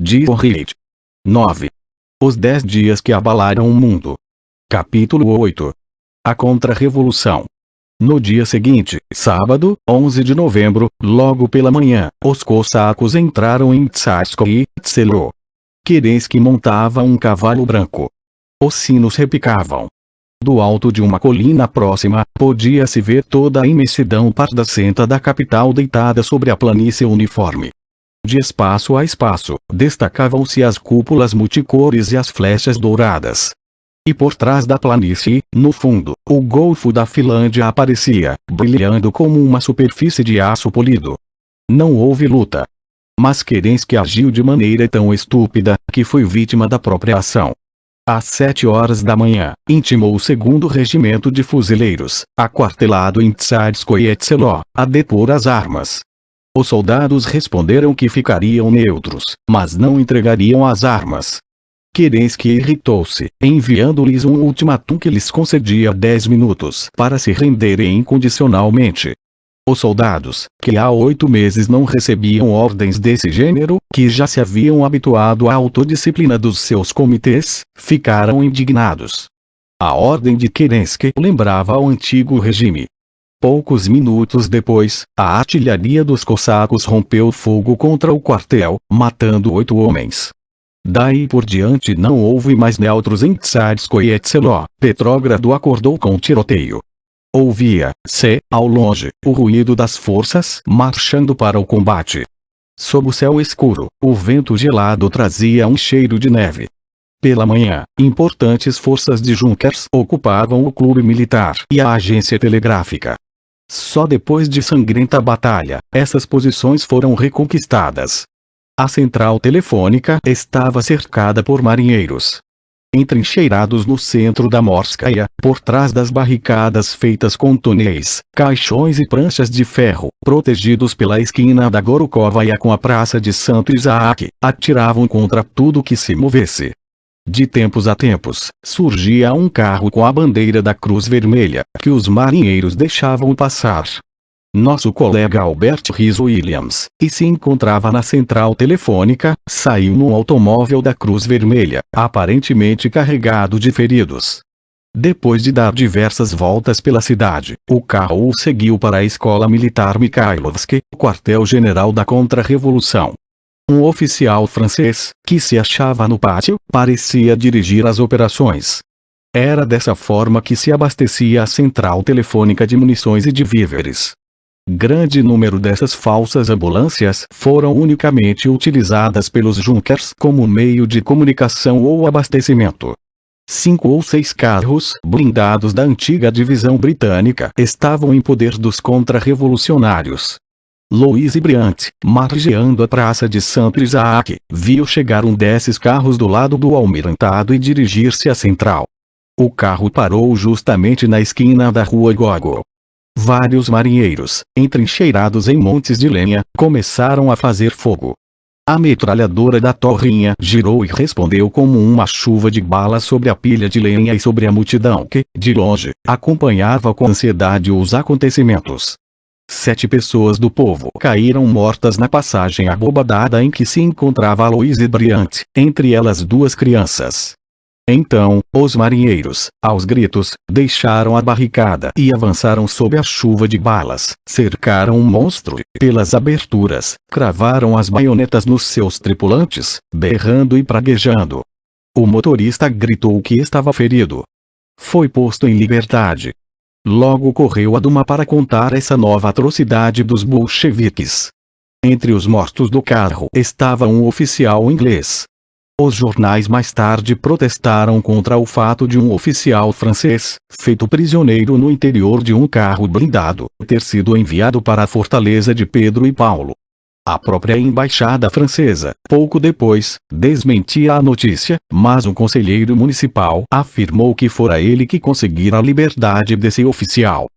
de Reid. 9. Os 10 dias que abalaram o mundo. Capítulo 8. A Contra-Revolução. No dia seguinte, sábado, 11 de novembro, logo pela manhã, os cossacos entraram em Tsarskoye Selo. Kerensky montava um cavalo branco. Os sinos repicavam. Do alto de uma colina próxima, podia-se ver toda a imensidão pardacenta da capital deitada sobre a planície uniforme. De espaço a espaço, destacavam-se as cúpulas multicores e as flechas douradas. E por trás da planície, no fundo, o Golfo da Finlândia aparecia, brilhando como uma superfície de aço polido. Não houve luta. Mas Kerensky agiu de maneira tão estúpida, que foi vítima da própria ação. Às 7 horas da manhã, intimou o 2º Regimento de Fuzileiros, aquartelado em Tsarskoye Selo, a depor as armas. Os soldados responderam que ficariam neutros, mas não entregariam as armas. Kerensky irritou-se, enviando-lhes um ultimátum que lhes concedia 10 minutos para se renderem incondicionalmente. Os soldados, que há 8 meses não recebiam ordens desse gênero, que já se haviam habituado à autodisciplina dos seus comitês, ficaram indignados. A ordem de Kerensky lembrava o antigo regime. Poucos minutos depois, a artilharia dos cossacos rompeu fogo contra o quartel, matando 8 homens. Daí por diante não houve mais neutros em Tsarskoye Selo. Petrogrado acordou com tiroteio. Ouvia-se, ao longe, o ruído das forças marchando para o combate. Sob o céu escuro, o vento gelado trazia um cheiro de neve. Pela manhã, importantes forças de Junkers ocupavam o clube militar e a agência telegráfica. Só depois de sangrenta batalha, essas posições foram reconquistadas. A central telefônica estava cercada por marinheiros. Entrincheirados no centro da Morskaya, por trás das barricadas feitas com túneis, caixões e pranchas de ferro, protegidos pela esquina da Gorokhovaya com a praça de Santo Isaac, atiravam contra tudo que se movesse. De tempos a tempos, surgia um carro com a bandeira da Cruz Vermelha, que os marinheiros deixavam passar. Nosso colega Albert Rhys Williams, que se encontrava na central telefônica, saiu num automóvel da Cruz Vermelha, aparentemente carregado de feridos. Depois de dar diversas voltas pela cidade, o carro o seguiu para a Escola Militar Mikhailovsk, quartel-general da Contra-Revolução. Um oficial francês, que se achava no pátio, parecia dirigir as operações. Era dessa forma que se abastecia a central telefônica de munições e de víveres. Grande número dessas falsas ambulâncias foram unicamente utilizadas pelos Junkers como meio de comunicação ou abastecimento. 5 ou 6 carros blindados da antiga divisão britânica estavam em poder dos contra-revolucionários. Louis Briant, margeando a praça de Santo Isaac, viu chegar um desses carros do lado do almirantado e dirigir-se à central. O carro parou justamente na esquina da rua Gogol. Vários marinheiros, entrincheirados em montes de lenha, começaram a fazer fogo. A metralhadora da torrinha girou e respondeu como uma chuva de balas sobre a pilha de lenha e sobre a multidão que, de longe, acompanhava com ansiedade os acontecimentos. 7 pessoas do povo caíram mortas na passagem abobadada em que se encontrava Aloysio Briant, entre elas 2 crianças. Então, os marinheiros, aos gritos, deixaram a barricada e avançaram sob a chuva de balas, cercaram o monstro pelas aberturas, cravaram as baionetas nos seus tripulantes, berrando e praguejando. O motorista gritou que estava ferido. Foi posto em liberdade. Logo correu a Duma para contar essa nova atrocidade dos bolcheviques. Entre os mortos do carro estava um oficial inglês. Os jornais mais tarde protestaram contra o fato de um oficial francês, feito prisioneiro no interior de um carro blindado, ter sido enviado para a fortaleza de Pedro e Paulo. A própria embaixada francesa, pouco depois, desmentia a notícia, mas um conselheiro municipal afirmou que fora ele que conseguira a liberdade desse oficial.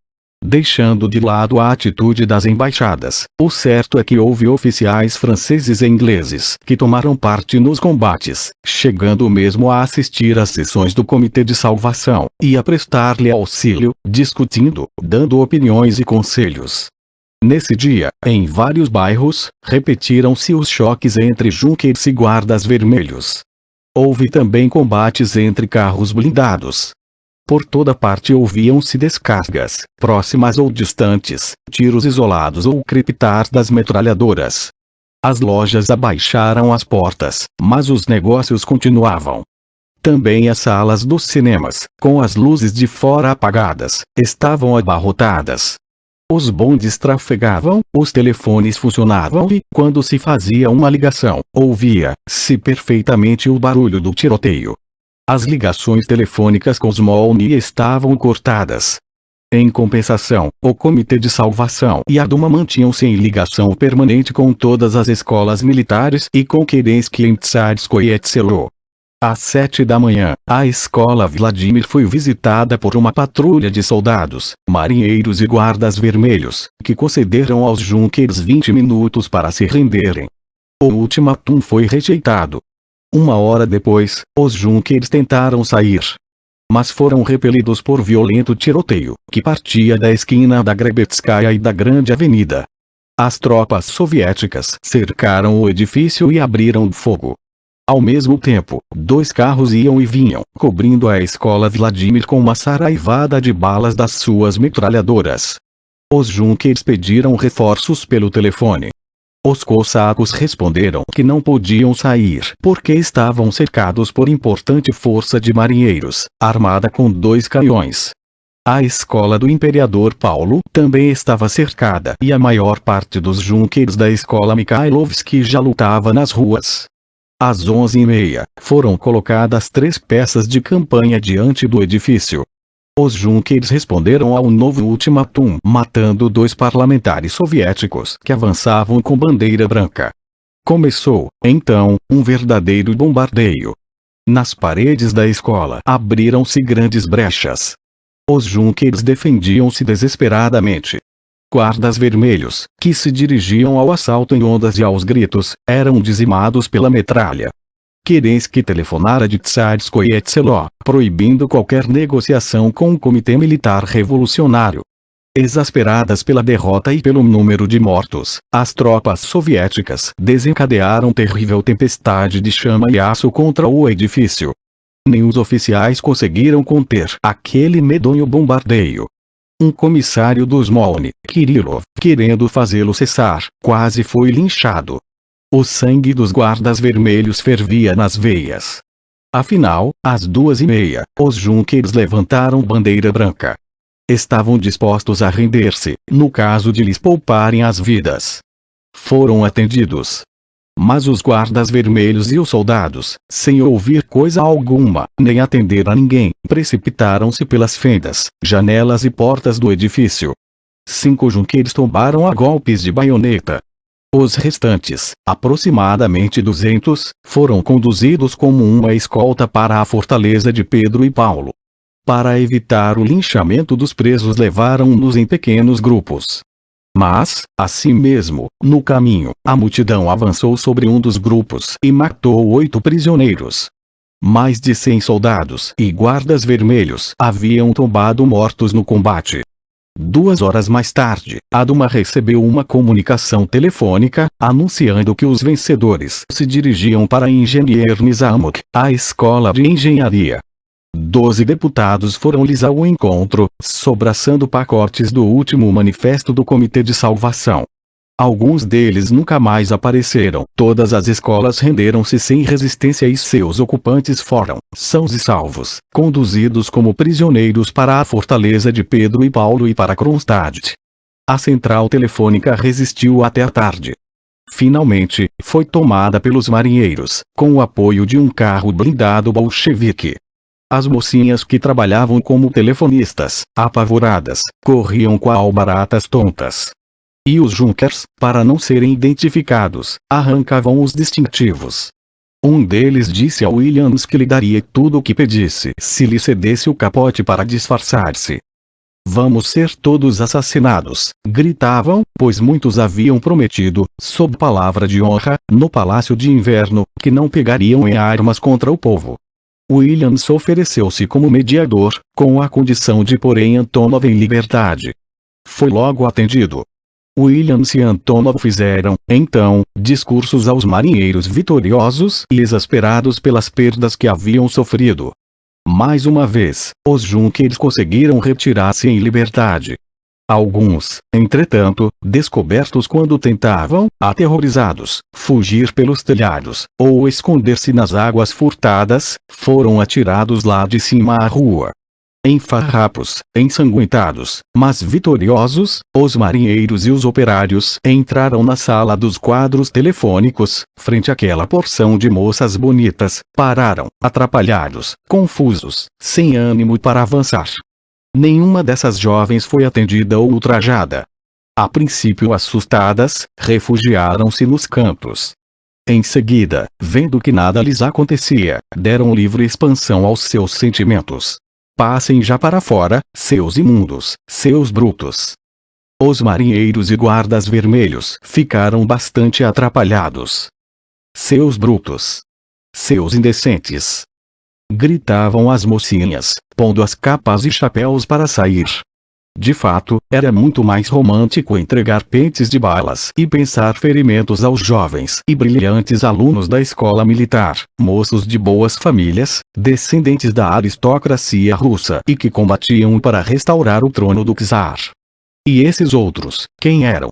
Deixando de lado a atitude das embaixadas, o certo é que houve oficiais franceses e ingleses que tomaram parte nos combates, chegando mesmo a assistir às sessões do Comitê de Salvação, e a prestar-lhe auxílio, discutindo, dando opiniões e conselhos. Nesse dia, em vários bairros, repetiram-se os choques entre junkers e guardas vermelhos. Houve também combates entre carros blindados. Por toda parte ouviam-se descargas, próximas ou distantes, tiros isolados ou crepitar das metralhadoras. As lojas abaixaram as portas, mas os negócios continuavam. Também as salas dos cinemas, com as luzes de fora apagadas, estavam abarrotadas. Os bondes trafegavam, os telefones funcionavam e, quando se fazia uma ligação, ouvia-se perfeitamente o barulho do tiroteio. As ligações telefônicas com Smolny estavam cortadas. Em compensação, o Comitê de Salvação e a Duma mantinham-se em ligação permanente com todas as escolas militares e com Kerensky em Tsarskoye Selo. Às 7 da manhã, a escola Vladimir foi visitada por uma patrulha de soldados, marinheiros e guardas vermelhos, que concederam aos junkers 20 minutos para se renderem. O ultimatum foi rejeitado. Uma hora depois, os junkers tentaram sair, mas foram repelidos por violento tiroteio, que partia da esquina da Grebetskaya e da Grande Avenida. As tropas soviéticas cercaram o edifício e abriram fogo. Ao mesmo tempo, 2 carros iam e vinham, cobrindo a escola Vladimir com uma saraivada de balas das suas metralhadoras. Os junkers pediram reforços pelo telefone. Os cossacos responderam que não podiam sair porque estavam cercados por importante força de marinheiros, armada com 2 canhões. A escola do Imperador Paulo também estava cercada e a maior parte dos junkers da escola Mikhailovsky já lutava nas ruas. Às 11h30, foram colocadas 3 peças de campanha diante do edifício. Os junkers responderam ao novo ultimatum matando 2 parlamentares soviéticos que avançavam com bandeira branca. Começou, então, um verdadeiro bombardeio. Nas paredes da escola abriram-se grandes brechas. Os junkers defendiam-se desesperadamente. Guardas vermelhos, que se dirigiam ao assalto em ondas e aos gritos, eram dizimados pela metralha. Kerensky telefonara de Tsarskoye Selo, proibindo qualquer negociação com o Comitê Militar Revolucionário. Exasperadas pela derrota e pelo número de mortos, as tropas soviéticas desencadearam terrível tempestade de chama e aço contra o edifício. Nem os oficiais conseguiram conter aquele medonho bombardeio. Um comissário do Smolny, Kirillov, querendo fazê-lo cessar, quase foi linchado. O sangue dos guardas vermelhos fervia nas veias. Afinal, às 2h30, os junkers levantaram bandeira branca. Estavam dispostos a render-se, no caso de lhes pouparem as vidas. Foram atendidos. Mas os guardas vermelhos e os soldados, sem ouvir coisa alguma, nem atender a ninguém, precipitaram-se pelas fendas, janelas e portas do edifício. 5 junkers tombaram a golpes de baioneta. Os restantes, aproximadamente 200, foram conduzidos como uma escolta para a fortaleza de Pedro e Paulo. Para evitar o linchamento dos presos levaram-nos em pequenos grupos. Mas, assim mesmo, no caminho, a multidão avançou sobre um dos grupos e matou 8 prisioneiros. Mais de 100 soldados e guardas vermelhos haviam tombado mortos no combate. 2 horas mais tarde, a Duma recebeu uma comunicação telefônica, anunciando que os vencedores se dirigiam para Engenheiro Nizamuk, a escola de engenharia. 12 deputados foram-lhes ao encontro, sobraçando pacotes do último manifesto do Comitê de Salvação. Alguns deles nunca mais apareceram. Todas as escolas renderam-se sem resistência e seus ocupantes foram, sãos e salvos, conduzidos como prisioneiros para a fortaleza de Pedro e Paulo e para Kronstadt. A central telefônica resistiu até a tarde. Finalmente, foi tomada pelos marinheiros, com o apoio de um carro blindado bolchevique. As mocinhas que trabalhavam como telefonistas, apavoradas, corriam qual baratas tontas. E os junkers, para não serem identificados, arrancavam os distintivos. Um deles disse a Williams que lhe daria tudo o que pedisse se lhe cedesse o capote para disfarçar-se. Vamos ser todos assassinados, gritavam, pois muitos haviam prometido, sob palavra de honra, no Palácio de Inverno, que não pegariam em armas contra o povo. Williams ofereceu-se como mediador, com a condição de pôr Antonov em liberdade. Foi logo atendido. Williams e Antonov fizeram, então, discursos aos marinheiros vitoriosos e exasperados pelas perdas que haviam sofrido. Mais uma vez, os Junkers conseguiram retirar-se em liberdade. Alguns, entretanto, descobertos quando tentavam, aterrorizados, fugir pelos telhados, ou esconder-se nas águas furtadas, foram atirados lá de cima à rua. Em farrapos, ensanguentados, mas vitoriosos, os marinheiros e os operários entraram na sala dos quadros telefônicos, frente àquela porção de moças bonitas, pararam, atrapalhados, confusos, sem ânimo para avançar. Nenhuma dessas jovens foi atendida ou ultrajada. A princípio assustadas, refugiaram-se nos cantos. Em seguida, vendo que nada lhes acontecia, deram livre expansão aos seus sentimentos. Passem já para fora, seus imundos, seus brutos. Os marinheiros e guardas vermelhos ficaram bastante atrapalhados. Seus brutos. Seus indecentes. Gritavam as mocinhas, pondo as capas e chapéus para sair. De fato, era muito mais romântico entregar pentes de balas e pensar ferimentos aos jovens e brilhantes alunos da escola militar, moços de boas famílias, descendentes da aristocracia russa e que combatiam para restaurar o trono do czar. E esses outros, quem eram?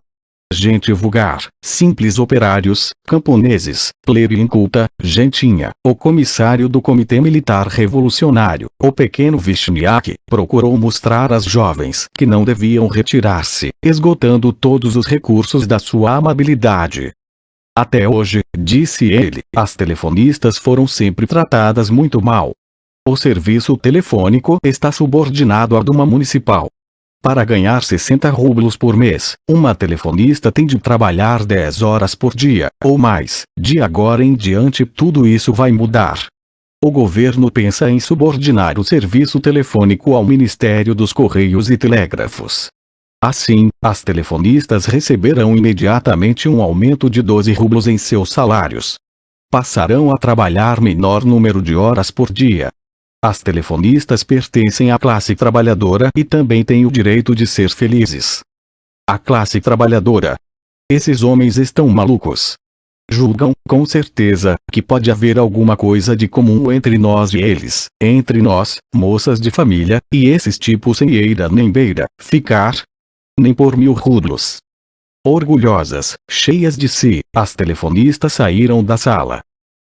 Gente vulgar, simples operários, camponeses, plebe inculta, gentinha. O comissário do Comitê Militar Revolucionário, o pequeno Vishniak, procurou mostrar às jovens que não deviam retirar-se, esgotando todos os recursos da sua amabilidade. Até hoje, disse ele, as telefonistas foram sempre tratadas muito mal. O serviço telefônico está subordinado à Duma Municipal. Para ganhar 60 rublos por mês, uma telefonista tem de trabalhar 10 horas por dia, ou mais. De agora em diante tudo isso vai mudar. O governo pensa em subordinar o serviço telefônico ao Ministério dos Correios e Telégrafos. Assim, as telefonistas receberão imediatamente um aumento de 12 rublos em seus salários. Passarão a trabalhar menor número de horas por dia. As telefonistas pertencem à classe trabalhadora e também têm o direito de ser felizes. A classe trabalhadora. Esses homens estão malucos. Julgam, com certeza, que pode haver alguma coisa de comum entre nós e eles, entre nós, moças de família, e esses tipos sem eira nem beira, ficar, nem por 1000 rublos. Orgulhosas, cheias de si, as telefonistas saíram da sala.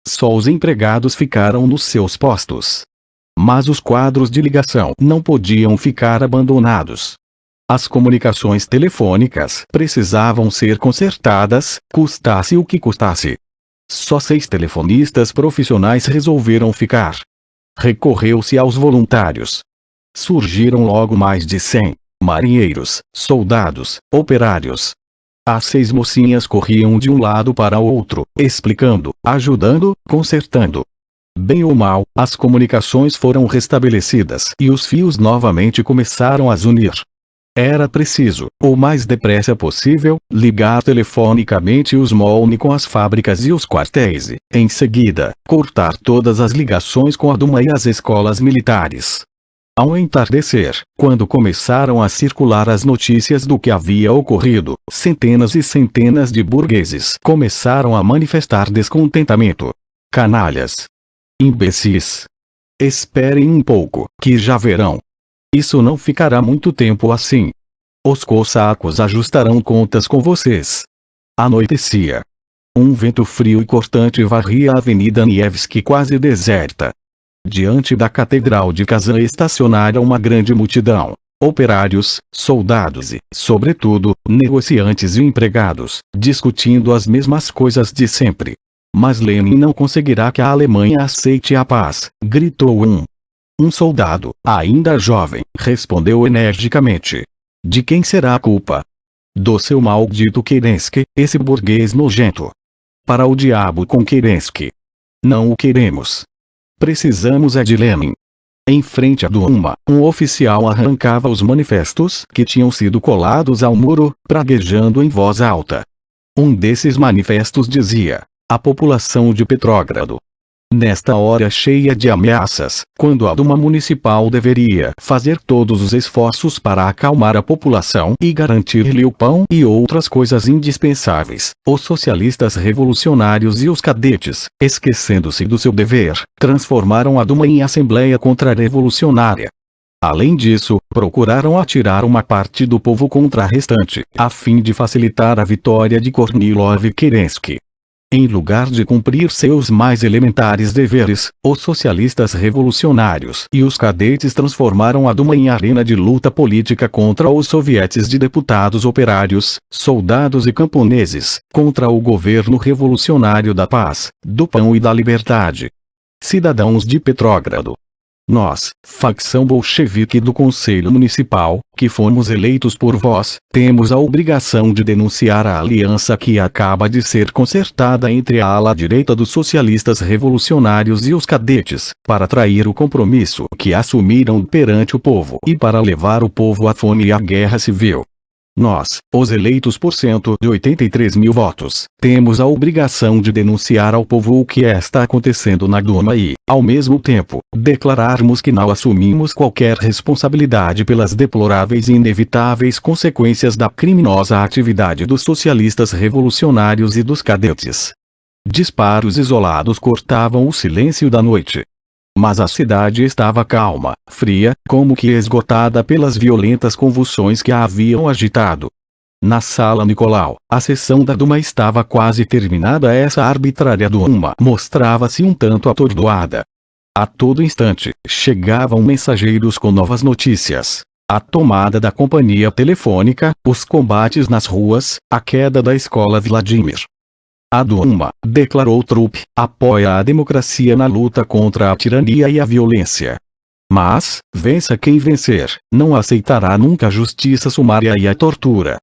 Só os empregados ficaram nos seus postos. Mas os quadros de ligação não podiam ficar abandonados. As comunicações telefônicas precisavam ser consertadas, custasse o que custasse. Só 6 telefonistas profissionais resolveram ficar. Recorreu-se aos voluntários. Surgiram logo mais de 100 marinheiros, soldados, operários. As 6 mocinhas corriam de um lado para o outro, explicando, ajudando, consertando. Bem ou mal, as comunicações foram restabelecidas e os fios novamente começaram a se unir. Era preciso, o mais depressa possível, ligar telefonicamente os MOLN com as fábricas e os quartéis e, em seguida, cortar todas as ligações com a Duma e as escolas militares. Ao entardecer, quando começaram a circular as notícias do que havia ocorrido, centenas e centenas de burgueses começaram a manifestar descontentamento. Canalhas! Imbecis! Esperem um pouco, que já verão. Isso não ficará muito tempo assim. Os cossacos ajustarão contas com vocês. Anoitecia. Um vento frio e cortante varria a Avenida Nevsky quase deserta. Diante da Catedral de Kazan estacionara uma grande multidão. Operários, soldados e, sobretudo, negociantes e empregados, discutindo as mesmas coisas de sempre. Mas Lenin não conseguirá que a Alemanha aceite a paz, gritou um soldado, ainda jovem, respondeu energicamente. De quem será a culpa? Do seu maldito Kerensky, esse burguês nojento. Para o diabo com Kerensky. Não o queremos. Precisamos é de Lenin. Em frente à Duma, um oficial arrancava os manifestos que tinham sido colados ao muro, praguejando em voz alta. Um desses manifestos dizia: a população de Petrógrado Nesta hora cheia de ameaças, quando a Duma Municipal deveria fazer todos os esforços para acalmar a população e garantir-lhe o pão e outras coisas indispensáveis, os socialistas revolucionários e os cadetes, esquecendo-se do seu dever, transformaram a Duma em assembleia contra-revolucionária. Além disso, procuraram atirar uma parte do povo contra a restante, a fim de facilitar a vitória de Kornilov e Kerensky. Em lugar de cumprir seus mais elementares deveres, os socialistas revolucionários e os cadetes transformaram a Duma em arena de luta política contra os sovietes de deputados operários, soldados e camponeses, contra o governo revolucionário da paz, do pão e da liberdade. Cidadãos de Petrogrado. Nós, facção bolchevique do Conselho Municipal, que fomos eleitos por vós, temos a obrigação de denunciar a aliança que acaba de ser concertada entre a ala direita dos socialistas revolucionários e os cadetes, para trair o compromisso que assumiram perante o povo e para levar o povo à fome e à guerra civil. Nós, os eleitos por 183 mil votos, temos a obrigação de denunciar ao povo o que está acontecendo na Duma e, ao mesmo tempo, declararmos que não assumimos qualquer responsabilidade pelas deploráveis e inevitáveis consequências da criminosa atividade dos socialistas revolucionários e dos cadetes. Disparos isolados cortavam o silêncio da noite. Mas a cidade estava calma, fria, como que esgotada pelas violentas convulsões que a haviam agitado. Na sala Nicolau, a sessão da Duma estava quase terminada. Essa arbitrária Duma mostrava-se um tanto atordoada. A todo instante, chegavam mensageiros com novas notícias. A tomada da companhia telefônica, os combates nas ruas, a queda da escola Vladimir. A Duma, declarou Trupp, apoia a democracia na luta contra a tirania e a violência. Mas, vença quem vencer, não aceitará nunca a justiça sumária e a tortura.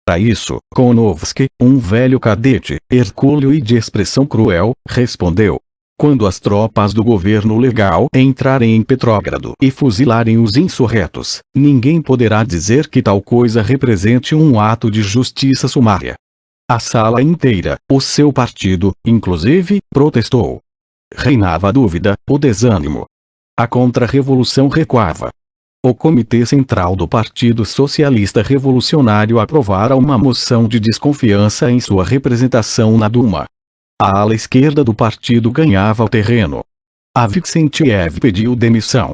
Para isso, Konovsky, um velho cadete, hercúleo e de expressão cruel, respondeu: quando as tropas do governo legal entrarem em Petrogrado e fuzilarem os insurretos, ninguém poderá dizer que tal coisa represente um ato de justiça sumária. A sala inteira, o seu partido, inclusive, protestou. Reinava a dúvida, o desânimo. A contra-revolução recuava. O Comitê Central do Partido Socialista Revolucionário aprovara uma moção de desconfiança em sua representação na Duma. A ala esquerda do partido ganhava o terreno. Avksentiev pediu demissão.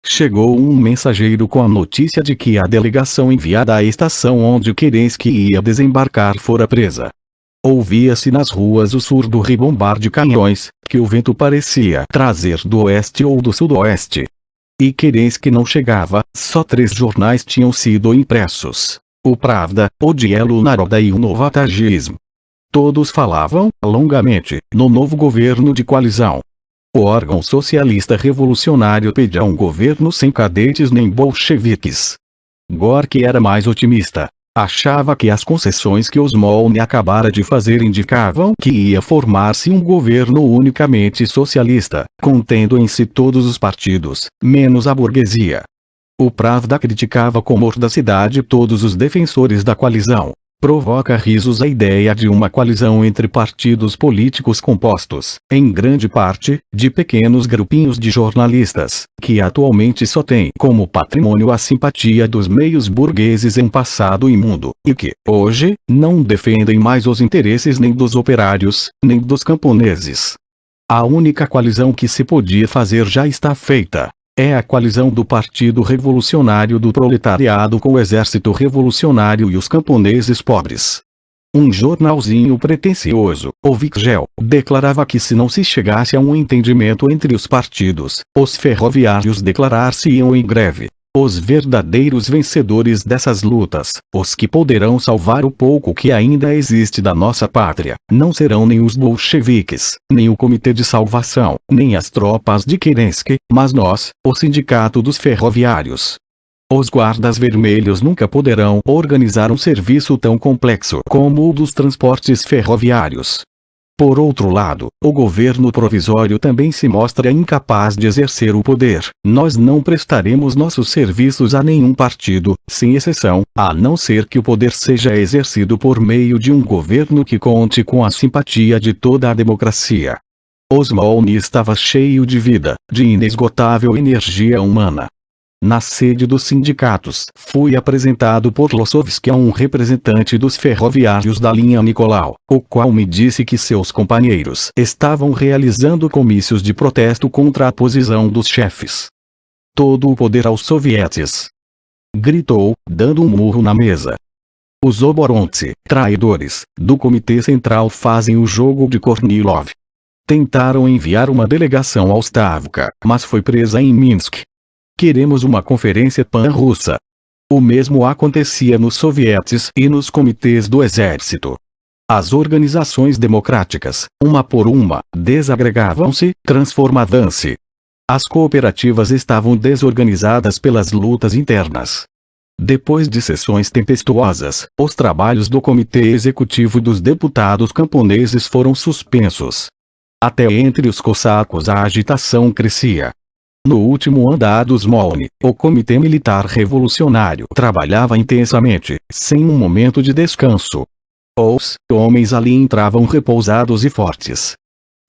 Chegou um mensageiro com a notícia de que a delegação enviada à estação onde Kerensky ia desembarcar fora presa. Ouvia-se nas ruas o surdo rebombar de canhões, que o vento parecia trazer do oeste ou do sudoeste. E Kerensky não chegava, só 3 jornais tinham sido impressos: o Pravda, o Dielo Naroda e o Novotagism. Todos falavam, longamente, no novo governo de coalizão. O órgão socialista revolucionário pedia um governo sem cadetes nem bolcheviques. Gorky era mais otimista. Achava que as concessões que Osmolny acabara de fazer indicavam que ia formar-se um governo unicamente socialista, contendo em si todos os partidos, menos a burguesia. O Pravda criticava com mordacidade todos os defensores da coalizão. Provoca risos a ideia de uma coalizão entre partidos políticos compostos, em grande parte, de pequenos grupinhos de jornalistas, que atualmente só têm como patrimônio a simpatia dos meios burgueses em passado imundo, e que, hoje, não defendem mais os interesses nem dos operários, nem dos camponeses. A única coalizão que se podia fazer já está feita. É a coalizão do Partido Revolucionário do Proletariado com o Exército Revolucionário e os camponeses pobres. Um jornalzinho pretensioso, o Vikgel, declarava que se não se chegasse a um entendimento entre os partidos, os ferroviários declarar-se-iam em greve. Os verdadeiros vencedores dessas lutas, os que poderão salvar o pouco que ainda existe da nossa pátria, não serão nem os bolcheviques, nem o Comitê de Salvação, nem as tropas de Kerensky, mas nós, o Sindicato dos Ferroviários. Os guardas vermelhos nunca poderão organizar um serviço tão complexo como o dos transportes ferroviários. Por outro lado, o governo provisório também se mostra incapaz de exercer o poder. Nós não prestaremos nossos serviços a nenhum partido, sem exceção, a não ser que o poder seja exercido por meio de um governo que conte com a simpatia de toda a democracia. Osmolny estava cheio de vida, de inesgotável energia humana. Na sede dos sindicatos, fui apresentado por Lossovski a um representante dos ferroviários da linha Nicolau, o qual me disse que seus companheiros estavam realizando comícios de protesto contra a posição dos chefes. Todo o poder aos sovietes! Gritou, dando um murro na mesa. Os oborontsi, traidores, do Comitê Central fazem o jogo de Kornilov. Tentaram enviar uma delegação ao Stavka, mas foi presa em Minsk. Queremos uma conferência pan-russa. O mesmo acontecia nos sovietes e nos comitês do exército. As organizações democráticas, uma por uma, desagregavam-se, transformavam-se. As cooperativas estavam desorganizadas pelas lutas internas. Depois de sessões tempestuosas, os trabalhos do Comitê Executivo dos Deputados Camponeses foram suspensos. Até entre os cossacos a agitação crescia. No último andar do Smolny, o Comitê Militar Revolucionário trabalhava intensamente, sem um momento de descanso. Os homens ali entravam repousados e fortes.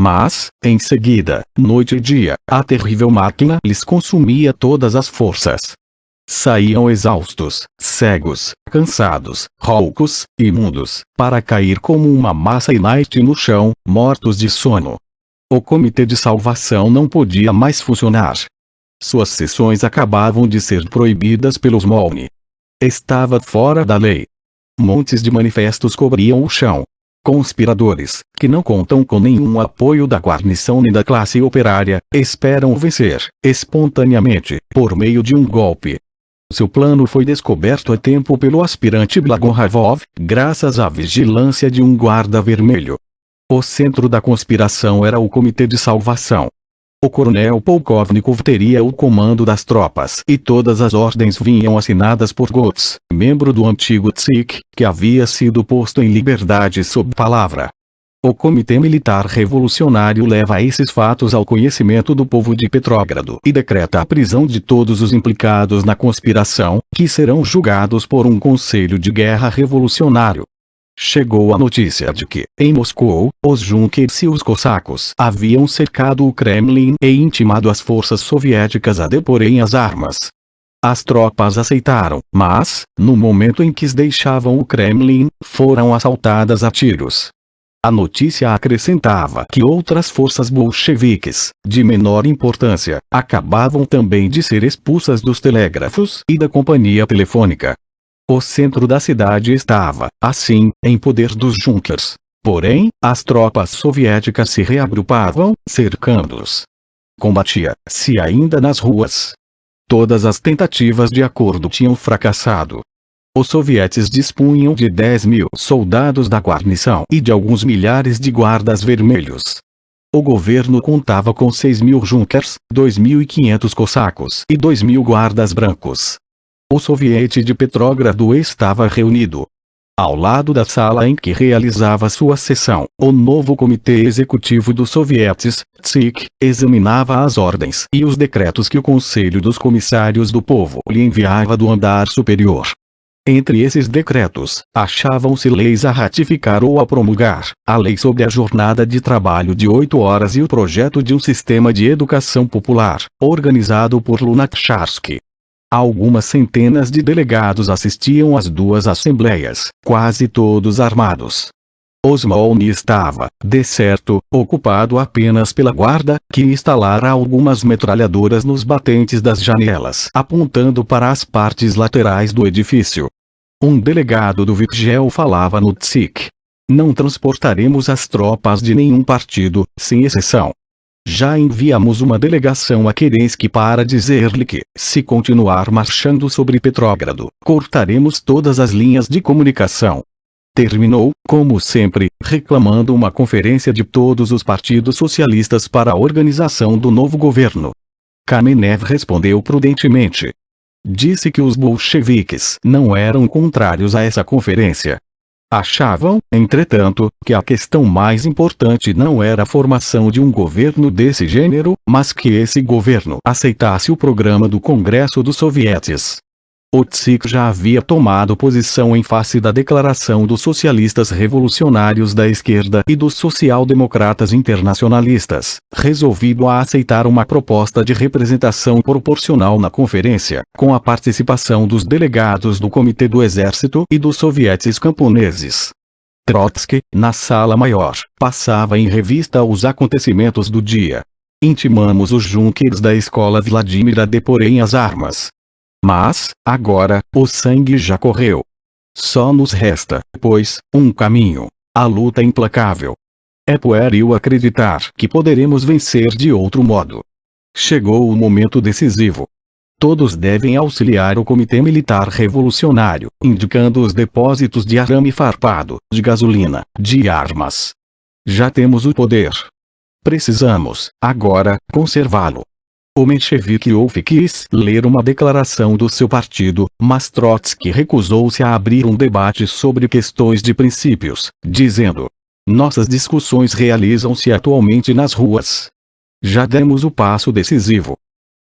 Mas, em seguida, noite e dia, a terrível máquina lhes consumia todas as forças. Saíam exaustos, cegos, cansados, roucos, imundos, para cair como uma massa inerte no chão, mortos de sono. O Comitê de Salvação não podia mais funcionar. Suas sessões acabavam de ser proibidas pelo Smolny. Estava fora da lei. Montes de manifestos cobriam o chão. Conspiradores, que não contam com nenhum apoio da guarnição nem da classe operária, esperam vencer, espontaneamente, por meio de um golpe. Seu plano foi descoberto a tempo pelo aspirante Blagoravov, graças à vigilância de um guarda vermelho. O centro da conspiração era o Comitê de Salvação. O coronel Polkovnikov teria o comando das tropas e todas as ordens vinham assinadas por Gotz, membro do antigo TSIC, que havia sido posto em liberdade sob palavra. O Comitê Militar Revolucionário leva esses fatos ao conhecimento do povo de Petrógrado e decreta a prisão de todos os implicados na conspiração, que serão julgados por um conselho de guerra revolucionário. Chegou a notícia de que, em Moscou, os junkers e os cossacos haviam cercado o Kremlin e intimado as forças soviéticas a deporem as armas. As tropas aceitaram, mas, no momento em que deixavam o Kremlin, foram assaltadas a tiros. A notícia acrescentava que outras forças bolcheviques, de menor importância, acabavam também de ser expulsas dos telégrafos e da companhia telefônica. O centro da cidade estava, assim, em poder dos junkers. Porém, as tropas soviéticas se reagrupavam, cercando-os. Combatia-se ainda nas ruas. Todas as tentativas de acordo tinham fracassado. Os sovietes dispunham de 10.000 soldados da guarnição e de alguns milhares de guardas vermelhos. O governo contava com 6.000 junkers, 2.500 cossacos e 2.000 guardas brancos. O soviete de Petrógrado estava reunido. Ao lado da sala em que realizava sua sessão, o novo Comitê Executivo dos Sovietes, TSIC, examinava as ordens e os decretos que o Conselho dos Comissários do Povo lhe enviava do andar superior. Entre esses decretos, achavam-se leis a ratificar ou a promulgar, a lei sobre a jornada de trabalho de 8 horas e o projeto de um sistema de educação popular, organizado por Lunacharsky. Algumas centenas de delegados assistiam às duas assembleias, quase todos armados. Osmolny estava, de certo, ocupado apenas pela guarda, que instalara algumas metralhadoras nos batentes das janelas, apontando para as partes laterais do edifício. Um delegado do Vigel falava no TSIC. Não transportaremos as tropas de nenhum partido, sem exceção. Já enviamos uma delegação a Kerensky para dizer-lhe que, se continuar marchando sobre Petrógrado, cortaremos todas as linhas de comunicação. Terminou, como sempre, reclamando uma conferência de todos os partidos socialistas para a organização do novo governo. Kamenev respondeu prudentemente. Disse que os bolcheviques não eram contrários a essa conferência. Achavam, entretanto, que a questão mais importante não era a formação de um governo desse gênero, mas que esse governo aceitasse o programa do Congresso dos Sovietes. O TSIC já havia tomado posição em face da declaração dos socialistas revolucionários da esquerda e dos social-democratas internacionalistas, resolvido a aceitar uma proposta de representação proporcional na conferência, com a participação dos delegados do Comitê do Exército e dos sovietes camponeses. Trotsky, na sala maior, passava em revista os acontecimentos do dia. Intimamos os junkers da escola Vladimir a deporem as armas. Mas, agora, o sangue já correu. Só nos resta, pois, um caminho: a luta implacável. É pueril acreditar que poderemos vencer de outro modo. Chegou o momento decisivo. Todos devem auxiliar o Comitê Militar Revolucionário, indicando os depósitos de arame farpado, de gasolina, de armas. Já temos o poder. Precisamos, agora, conservá-lo. O menchevique quis ler uma declaração do seu partido, mas Trotsky recusou-se a abrir um debate sobre questões de princípios, dizendo: nossas discussões realizam-se atualmente nas ruas. Já demos o passo decisivo.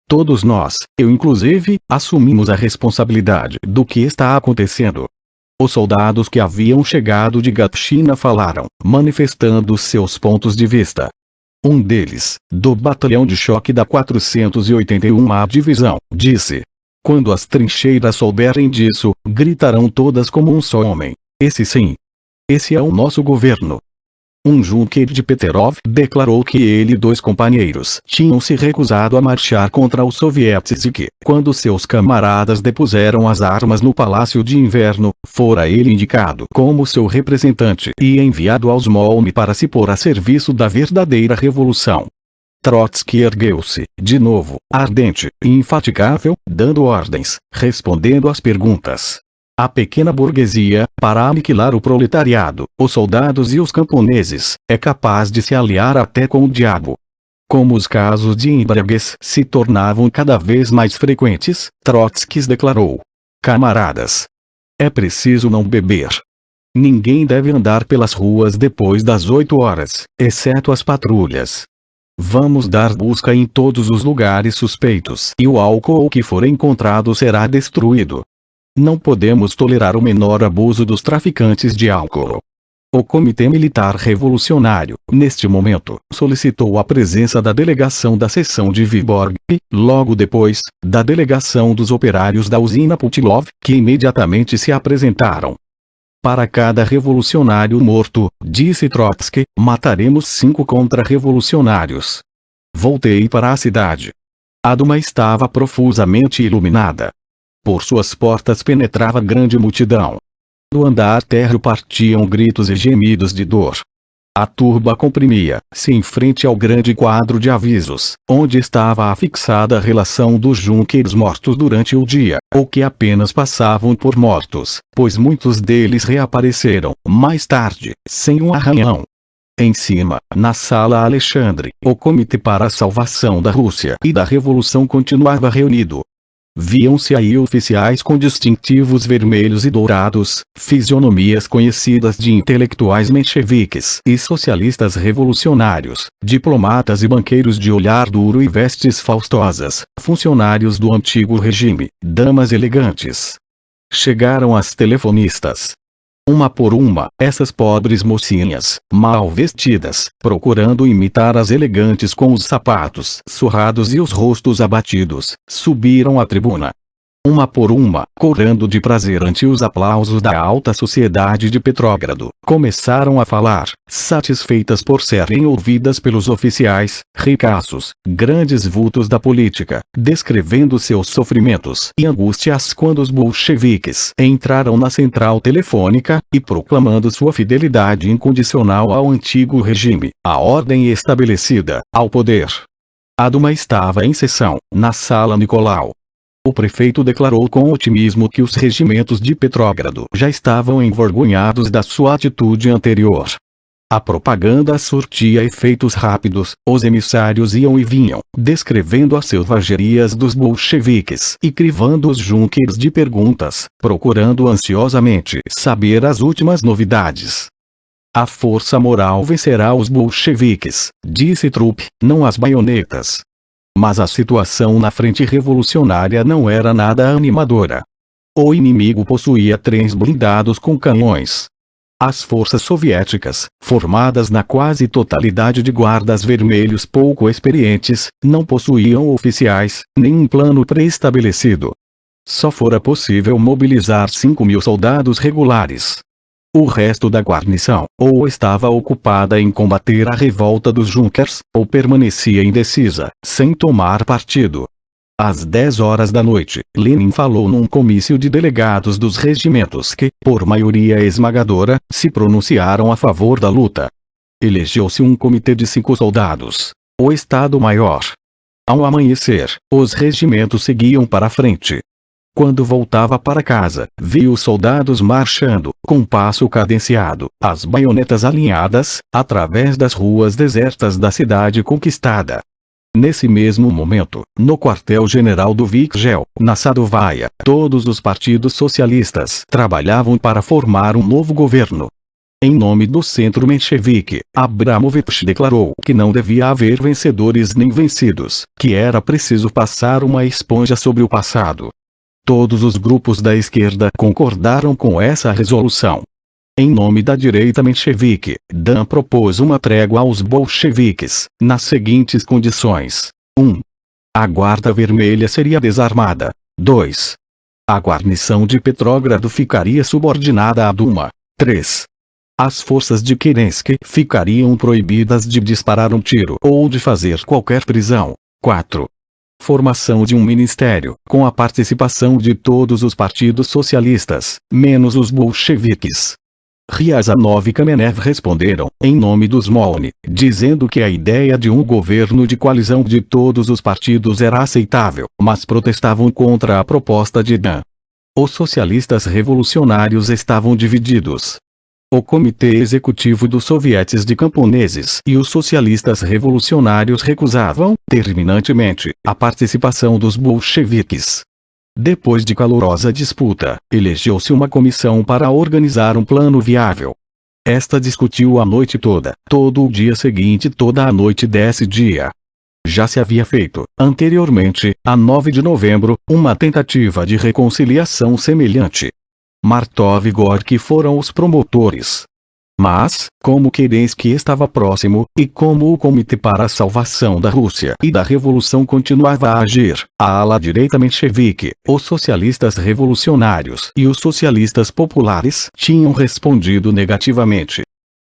Todos nós, eu inclusive, assumimos a responsabilidade do que está acontecendo. Os soldados que haviam chegado de Gatchina falaram, manifestando seus pontos de vista. Um deles, do batalhão de choque da 481ª Divisão, disse: quando as trincheiras souberem disso, gritarão todas como um só homem. Esse sim. Esse é o nosso governo. Um junker de Peterov declarou que ele e 2 companheiros tinham se recusado a marchar contra os sovietes e que, quando seus camaradas depuseram as armas no Palácio de Inverno, fora ele indicado como seu representante e enviado aos Molme para se pôr a serviço da verdadeira revolução. Trotsky ergueu-se, de novo, ardente e infaticável, dando ordens, respondendo às perguntas. A pequena burguesia, para aniquilar o proletariado, os soldados e os camponeses, é capaz de se aliar até com o diabo. Como os casos de embriaguez se tornavam cada vez mais frequentes, Trotsky declarou: camaradas, é preciso não beber. Ninguém deve andar pelas ruas depois das 8 horas, exceto as patrulhas. Vamos dar busca em todos os lugares suspeitos e o álcool que for encontrado será destruído. Não podemos tolerar o menor abuso dos traficantes de álcool. O Comitê Militar Revolucionário, neste momento, solicitou a presença da delegação da seção de Vyborg, e, logo depois, da delegação dos operários da usina Putilov, que imediatamente se apresentaram. Para cada revolucionário morto, disse Trotsky, mataremos 5 contra-revolucionários. Voltei para a cidade. A Duma estava profusamente iluminada. Por suas portas penetrava grande multidão. Do andar térreo partiam gritos e gemidos de dor. A turba comprimia-se em frente ao grande quadro de avisos, onde estava afixada a relação dos junkers mortos durante o dia, ou que apenas passavam por mortos, pois muitos deles reapareceram, mais tarde, sem um arranhão. Em cima, na sala Alexandre, o Comitê para a Salvação da Rússia e da Revolução continuava reunido. Viam-se aí oficiais com distintivos vermelhos e dourados, fisionomias conhecidas de intelectuais mencheviques e socialistas revolucionários, diplomatas e banqueiros de olhar duro e vestes faustosas, funcionários do antigo regime, damas elegantes. Chegaram as telefonistas. Uma por uma, essas pobres mocinhas, mal vestidas, procurando imitar as elegantes com os sapatos surrados e os rostos abatidos, subiram à tribuna. Uma por uma, correndo de prazer ante os aplausos da alta sociedade de Petrógrado, começaram a falar, satisfeitas por serem ouvidas pelos oficiais, ricaços, grandes vultos da política, descrevendo seus sofrimentos e angústias quando os bolcheviques entraram na central telefônica, e proclamando sua fidelidade incondicional ao antigo regime, à ordem estabelecida, ao poder. A Duma estava em sessão, na sala Nicolau. O prefeito declarou com otimismo que os regimentos de Petrógrado já estavam envergonhados da sua atitude anterior. A propaganda surtia efeitos rápidos, os emissários iam e vinham, descrevendo as selvagerias dos bolcheviques e crivando os junkers de perguntas, procurando ansiosamente saber as últimas novidades. A força moral vencerá os bolcheviques, disse Trupp, não as baionetas. Mas a situação na frente revolucionária não era nada animadora. O inimigo possuía trens blindados com canhões. As forças soviéticas, formadas na quase totalidade de guardas vermelhos pouco experientes, não possuíam oficiais, nem um plano pré-estabelecido. Só fora possível mobilizar 5.000 soldados regulares. O resto da guarnição, ou estava ocupada em combater a revolta dos Junkers, ou permanecia indecisa, sem tomar partido. Às 10 horas da noite, Lenin falou num comício de delegados dos regimentos que, por maioria esmagadora, se pronunciaram a favor da luta. Elegeu-se um comitê de 5 soldados. O Estado-Maior. Ao amanhecer, os regimentos seguiam para a frente. Quando voltava para casa, viu os soldados marchando, com passo cadenciado, as baionetas alinhadas, através das ruas desertas da cidade conquistada. Nesse mesmo momento, no quartel-general do Vikzel, na Sadovaia, todos os partidos socialistas trabalhavam para formar um novo governo. Em nome do centro menchevique, Abramovich declarou que não devia haver vencedores nem vencidos, que era preciso passar uma esponja sobre o passado. Todos os grupos da esquerda concordaram com essa resolução. Em nome da direita menchevique, Dan propôs uma trégua aos bolcheviques, nas seguintes condições: 1. A Guarda Vermelha seria desarmada. 2. A guarnição de Petrógrado ficaria subordinada à Duma. 3. As forças de Kerensky ficariam proibidas de disparar um tiro ou de fazer qualquer prisão. 4. Formação de um ministério, com a participação de todos os partidos socialistas, menos os bolcheviques. Ryazanov e Kamenev responderam, em nome dos Smolny, dizendo que a ideia de um governo de coalizão de todos os partidos era aceitável, mas protestavam contra a proposta de Dan. Os socialistas revolucionários estavam divididos. O Comitê Executivo dos Sovietes de Camponeses e os socialistas revolucionários recusavam, terminantemente, a participação dos bolcheviques. Depois de calorosa disputa, elegeu-se uma comissão para organizar um plano viável. Esta discutiu a noite toda, todo o dia seguinte e toda a noite desse dia. Já se havia feito, anteriormente, a 9 de novembro, uma tentativa de reconciliação semelhante. Martov e Gorky foram os promotores. Mas, como Kerensky estava próximo, e como o Comitê para a Salvação da Rússia e da Revolução continuava a agir, a ala direita menchevique, os socialistas revolucionários e os socialistas populares tinham respondido negativamente.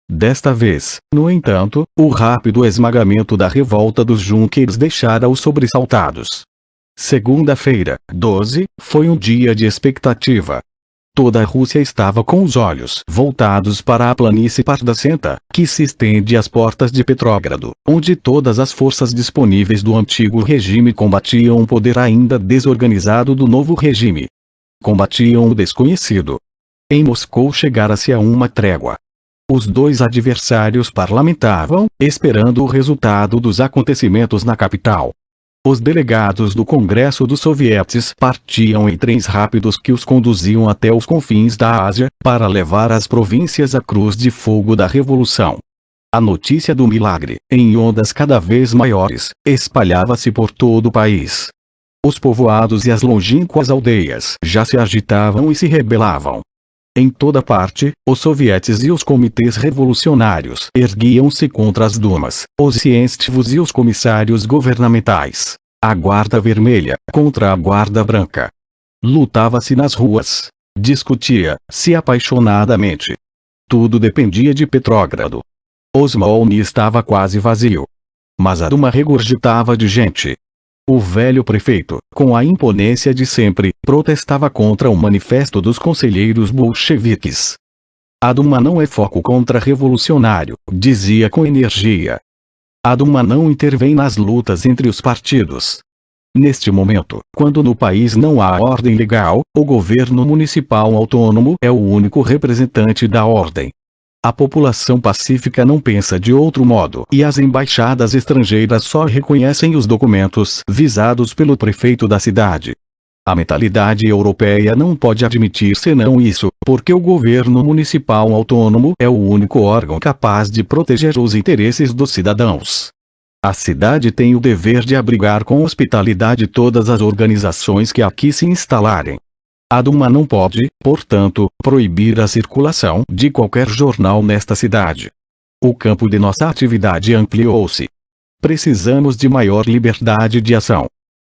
Desta vez, no entanto, o rápido esmagamento da revolta dos Junkers deixara-os sobressaltados. Segunda-feira, 12, foi um dia de expectativa. Toda a Rússia estava com os olhos voltados para a planície Pardasenta, que se estende às portas de Petrógrado, onde todas as forças disponíveis do antigo regime combatiam o poder ainda desorganizado do novo regime. Combatiam o desconhecido. Em Moscou chegara-se a uma trégua. Os dois adversários parlamentavam, esperando o resultado dos acontecimentos na capital. Os delegados do Congresso dos Sovietes partiam em trens rápidos que os conduziam até os confins da Ásia, para levar às províncias a cruz de fogo da Revolução. A notícia do milagre, em ondas cada vez maiores, espalhava-se por todo o país. Os povoados e as longínquas aldeias já se agitavam e se rebelavam. Em toda parte, os sovietes e os comitês revolucionários erguiam-se contra as dumas, os científicos e os comissários governamentais. A Guarda Vermelha, contra a Guarda Branca. Lutava-se nas ruas. Discutia-se apaixonadamente. Tudo dependia de Petrógrado. O Smolny estava quase vazio. Mas a Duma regurgitava de gente. O velho prefeito, com a imponência de sempre, protestava contra o manifesto dos conselheiros bolcheviques. A Duma não é foco contra-revolucionário, dizia com energia. A Duma não intervém nas lutas entre os partidos. Neste momento, quando no país não há ordem legal, o governo municipal autônomo é o único representante da ordem. A população pacífica não pensa de outro modo e as embaixadas estrangeiras só reconhecem os documentos visados pelo prefeito da cidade. A mentalidade europeia não pode admitir senão isso, porque o governo municipal autônomo é o único órgão capaz de proteger os interesses dos cidadãos. A cidade tem o dever de abrigar com hospitalidade todas as organizações que aqui se instalarem. A Duma não pode, portanto, proibir a circulação de qualquer jornal nesta cidade. O campo de nossa atividade ampliou-se. Precisamos de maior liberdade de ação.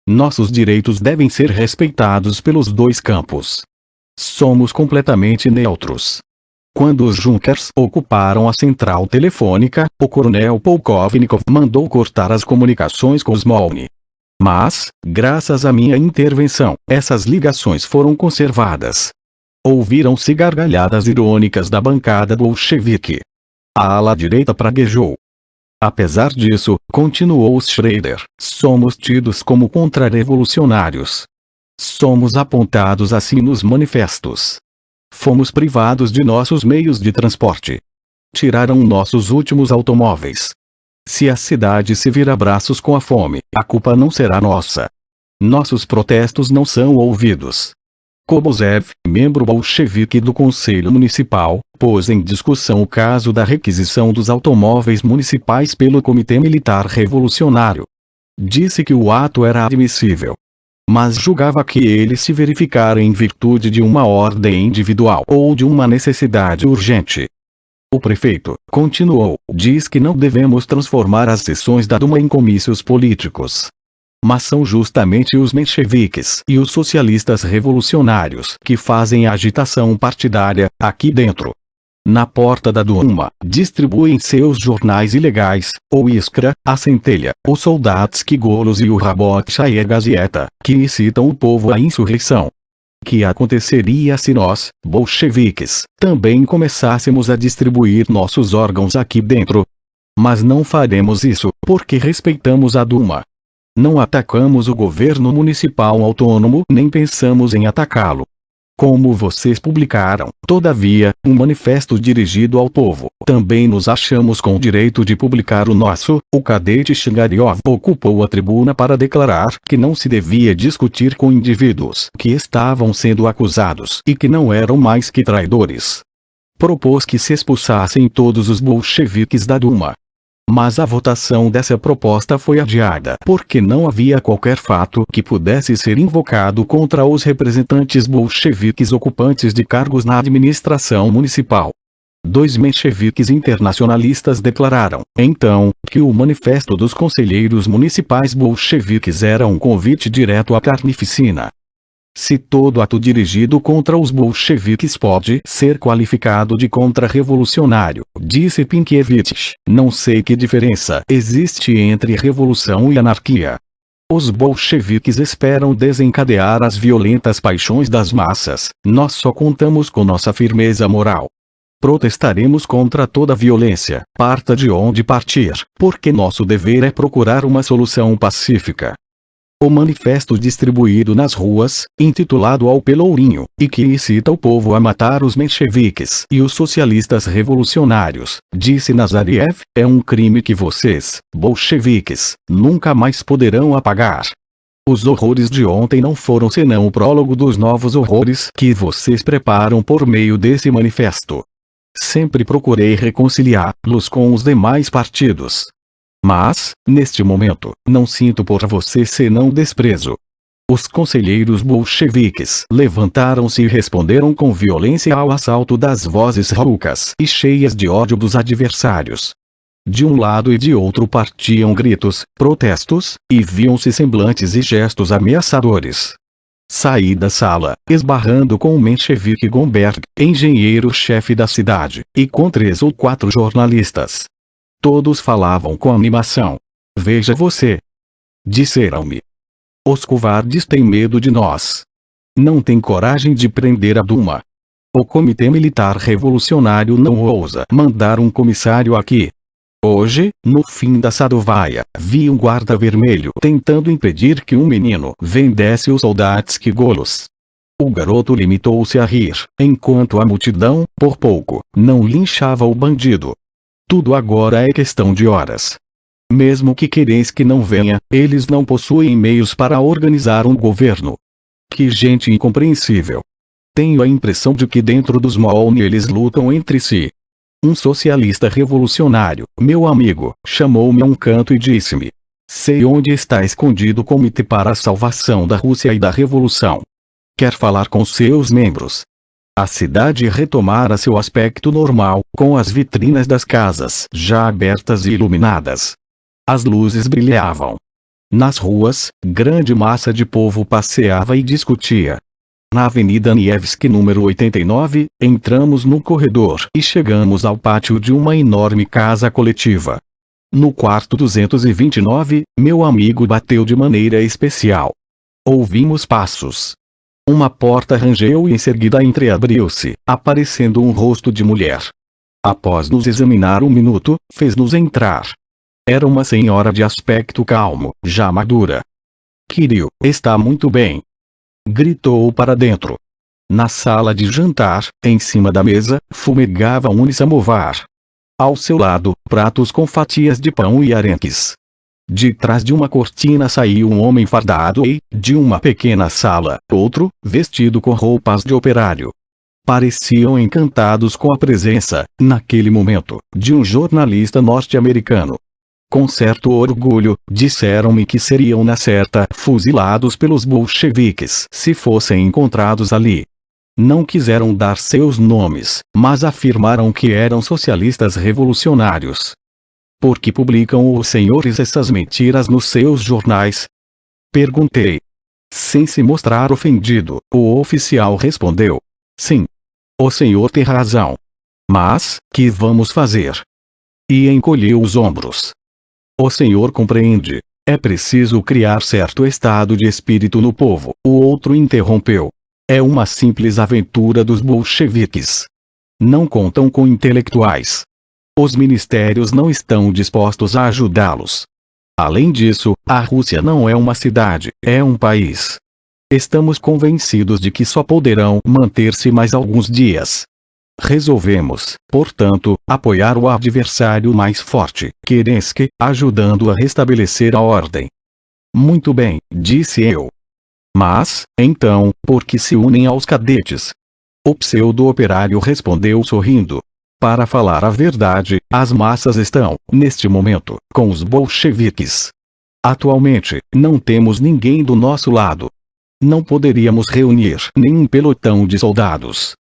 Nossos direitos devem ser respeitados pelos dois campos. Somos completamente neutros. Quando os Junkers ocuparam a central telefônica, o coronel Polkovnikov mandou cortar as comunicações com Smolny. Mas, graças à minha intervenção, essas ligações foram conservadas. Ouviram-se gargalhadas irônicas da bancada bolchevique. A ala direita praguejou. Apesar disso, continuou Schrader, somos tidos como contra-revolucionários. Somos apontados assim nos manifestos. Fomos privados de nossos meios de transporte. Tiraram nossos últimos automóveis. Se a cidade se vira braços com a fome, a culpa não será nossa. Nossos protestos não são ouvidos. Kobozev, membro bolchevique do Conselho Municipal, pôs em discussão o caso da requisição dos automóveis municipais pelo Comitê Militar Revolucionário. Disse que o ato era admissível, mas julgava que ele se verificara em virtude de uma ordem individual ou de uma necessidade urgente. O prefeito, continuou, diz que não devemos transformar as sessões da Duma em comícios políticos. Mas são justamente os mencheviques e os socialistas revolucionários que fazem a agitação partidária, aqui dentro. Na porta da Duma, distribuem seus jornais ilegais, o Iskra, a Centelha, o Soldatsky Golos e o Rabotchaya Gazeta, que incitam o povo à insurreição. Que aconteceria se nós, bolcheviques, também começássemos a distribuir nossos órgãos aqui dentro? Mas não faremos isso, porque respeitamos a Duma. Não atacamos o governo municipal autônomo nem pensamos em atacá-lo. Como vocês publicaram, todavia, um manifesto dirigido ao povo, também nos achamos com o direito de publicar o nosso. O cadete Shingariov ocupou a tribuna para declarar que não se devia discutir com indivíduos que estavam sendo acusados e que não eram mais que traidores. Propôs que se expulsassem todos os bolcheviques da Duma. Mas a votação dessa proposta foi adiada porque não havia qualquer fato que pudesse ser invocado contra os representantes bolcheviques ocupantes de cargos na administração municipal. 2 mencheviques internacionalistas declararam, então, que o manifesto dos conselheiros municipais bolcheviques era um convite direto à carnificina. Se todo ato dirigido contra os bolcheviques pode ser qualificado de contra-revolucionário, disse Pinkievich, não sei que diferença existe entre revolução e anarquia. Os bolcheviques esperam desencadear as violentas paixões das massas, nós só contamos com nossa firmeza moral. Protestaremos contra toda violência, parta de onde partir, porque nosso dever é procurar uma solução pacífica. O manifesto distribuído nas ruas, intitulado Ao Pelourinho, e que incita o povo a matar os mencheviques e os socialistas revolucionários, disse Nazariev, é um crime que vocês, bolcheviques, nunca mais poderão apagar. Os horrores de ontem não foram senão o prólogo dos novos horrores que vocês preparam por meio desse manifesto. Sempre procurei reconciliá-los com os demais partidos. Mas, neste momento, não sinto por você senão desprezo. Os conselheiros bolcheviques levantaram-se e responderam com violência ao assalto das vozes roucas e cheias de ódio dos adversários. De um lado e de outro partiam gritos, protestos, e viam-se semblantes e gestos ameaçadores. Saí da sala, esbarrando com o menchevique Gomberg, engenheiro-chefe da cidade, e com 3 ou 4 jornalistas. Todos falavam com animação. Veja você. Disseram-me. Os covardes têm medo de nós. Não têm coragem de prender a Duma. O Comitê Militar Revolucionário não ousa mandar um comissário aqui. Hoje, no fim da Sadovaia, vi um guarda vermelho tentando impedir que um menino vendesse os Soldatsky Golos. O garoto limitou-se a rir, enquanto a multidão, por pouco, não linchava o bandido. Tudo agora é questão de horas. Mesmo que quereis que não venha, eles não possuem meios para organizar um governo. Que gente incompreensível. Tenho a impressão de que dentro dos Smolny eles lutam entre si. Um socialista revolucionário, meu amigo, chamou-me a um canto e disse-me: sei onde está escondido o Comitê para a Salvação da Rússia e da Revolução. Quer falar com seus membros. A cidade retomara seu aspecto normal, com as vitrinas das casas já abertas e iluminadas. As luzes brilhavam. Nas ruas, grande massa de povo passeava e discutia. Na Avenida Nevsky número 89, entramos no corredor e chegamos ao pátio de uma enorme casa coletiva. No quarto 229, meu amigo bateu de maneira especial. Ouvimos passos. Uma porta rangeu e em seguida entreabriu-se, aparecendo um rosto de mulher. Após nos examinar um minuto, fez-nos entrar. Era uma senhora de aspecto calmo, já madura. Kirill, está muito bem. Gritou para dentro. Na sala de jantar, em cima da mesa, fumegava um samovar. Ao seu lado, pratos com fatias de pão e arenques. De trás de uma cortina saiu um homem fardado e, de uma pequena sala, outro, vestido com roupas de operário. Pareciam encantados com a presença, naquele momento, de um jornalista norte-americano. Com certo orgulho, disseram-me que seriam na certa fuzilados pelos bolcheviques se fossem encontrados ali. Não quiseram dar seus nomes, mas afirmaram que eram socialistas revolucionários. Por que publicam os senhores essas mentiras nos seus jornais? Perguntei. Sem se mostrar ofendido, o oficial respondeu. Sim. O senhor tem razão. Mas, que vamos fazer? E encolheu os ombros. O senhor compreende. É preciso criar certo estado de espírito no povo. O outro interrompeu. É uma simples aventura dos bolcheviques. Não contam com intelectuais. Os ministérios não estão dispostos a ajudá-los. Além disso, a Rússia não é uma cidade, é um país. Estamos convencidos de que só poderão manter-se mais alguns dias. Resolvemos, portanto, apoiar o adversário mais forte, Kerensky, ajudando a restabelecer a ordem. Muito bem, disse eu. Mas, então, por que se unem aos cadetes? O pseudo-operário respondeu sorrindo. Para falar a verdade, as massas estão, neste momento, com os bolcheviques. Atualmente, não temos ninguém do nosso lado. Não poderíamos reunir nenhum pelotão de soldados.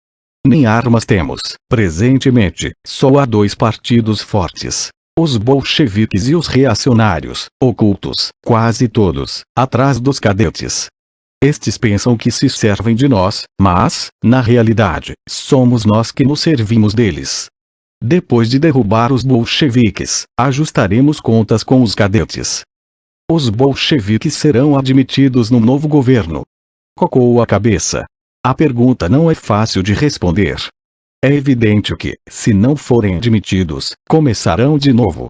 Nem armas temos, presentemente, só há dois partidos fortes. Os bolcheviques e os reacionários, ocultos, quase todos, atrás dos cadetes. Estes pensam que se servem de nós, mas, na realidade, somos nós que nos servimos deles. Depois de derrubar os bolcheviques, ajustaremos contas com os cadetes. Os bolcheviques serão admitidos no novo governo. Cocou a cabeça. A pergunta não é fácil de responder. É evidente que, se não forem admitidos, começarão de novo.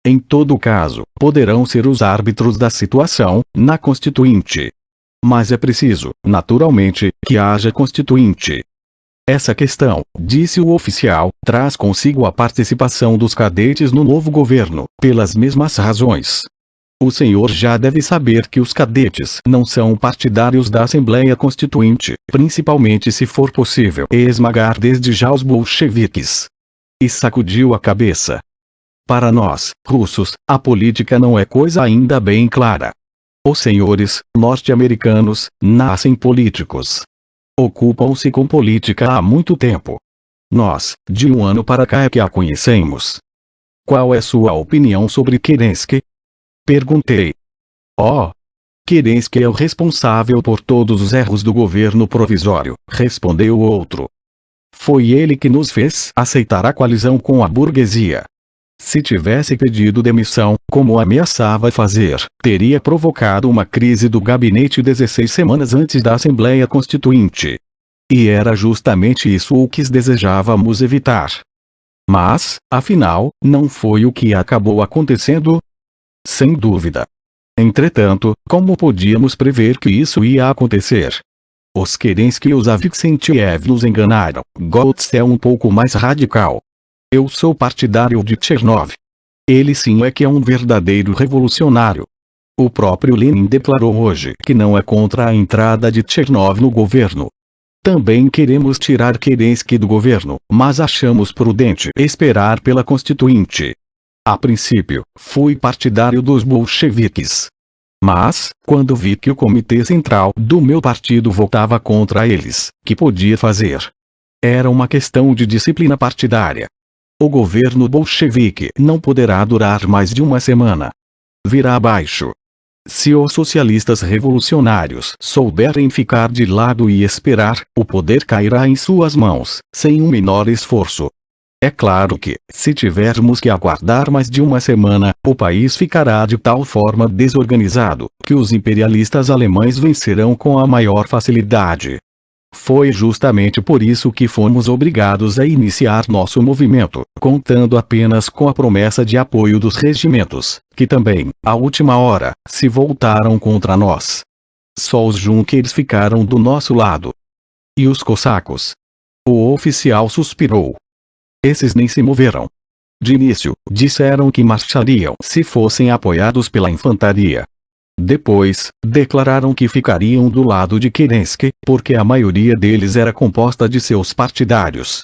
Em todo caso, poderão ser os árbitros da situação, na Constituinte. Mas é preciso, naturalmente, que haja Constituinte. Essa questão, disse o oficial, traz consigo a participação dos cadetes no novo governo, pelas mesmas razões. O senhor já deve saber que os cadetes não são partidários da Assembleia Constituinte, principalmente se for possível esmagar desde já os bolcheviques. E sacudiu a cabeça. Para nós, russos, a política não é coisa ainda bem clara. Os senhores, norte-americanos, nascem políticos. Ocupam-se com política há muito tempo. Nós, de um ano para cá é que a conhecemos. Qual é sua opinião sobre Kerensky? Perguntei. Kerensky é o responsável por todos os erros do governo provisório, respondeu o outro. Foi ele que nos fez aceitar a coalizão com a burguesia. Se tivesse pedido demissão, como ameaçava fazer, teria provocado uma crise do gabinete 16 semanas antes da Assembleia Constituinte. E era justamente isso o que desejávamos evitar. Mas, afinal, não foi o que acabou acontecendo? Sem dúvida. Entretanto, como podíamos prever que isso ia acontecer? Os Kerensky e os Avksentiev nos enganaram. Goltz é um pouco mais radical. Eu sou partidário de Chernov. Ele sim é que é um verdadeiro revolucionário. O próprio Lenin declarou hoje que não é contra a entrada de Chernov no governo. Também queremos tirar Kerensky do governo, mas achamos prudente esperar pela Constituinte. A princípio, fui partidário dos bolcheviques. Mas, quando vi que o comitê central do meu partido votava contra eles, que podia fazer? Era uma questão de disciplina partidária. O governo bolchevique não poderá durar mais de uma semana. Virá abaixo. Se os socialistas revolucionários souberem ficar de lado e esperar, o poder cairá em suas mãos, sem um menor esforço. É claro que, se tivermos que aguardar mais de uma semana, o país ficará de tal forma desorganizado, que os imperialistas alemães vencerão com a maior facilidade. Foi justamente por isso que fomos obrigados a iniciar nosso movimento, contando apenas com a promessa de apoio dos regimentos, que também, à última hora, se voltaram contra nós. Só os junkers ficaram do nosso lado. E os cossacos? O oficial suspirou. Esses nem se moveram. De início, disseram que marchariam se fossem apoiados pela infantaria. Depois, declararam que ficariam do lado de Kerensky, porque a maioria deles era composta de seus partidários.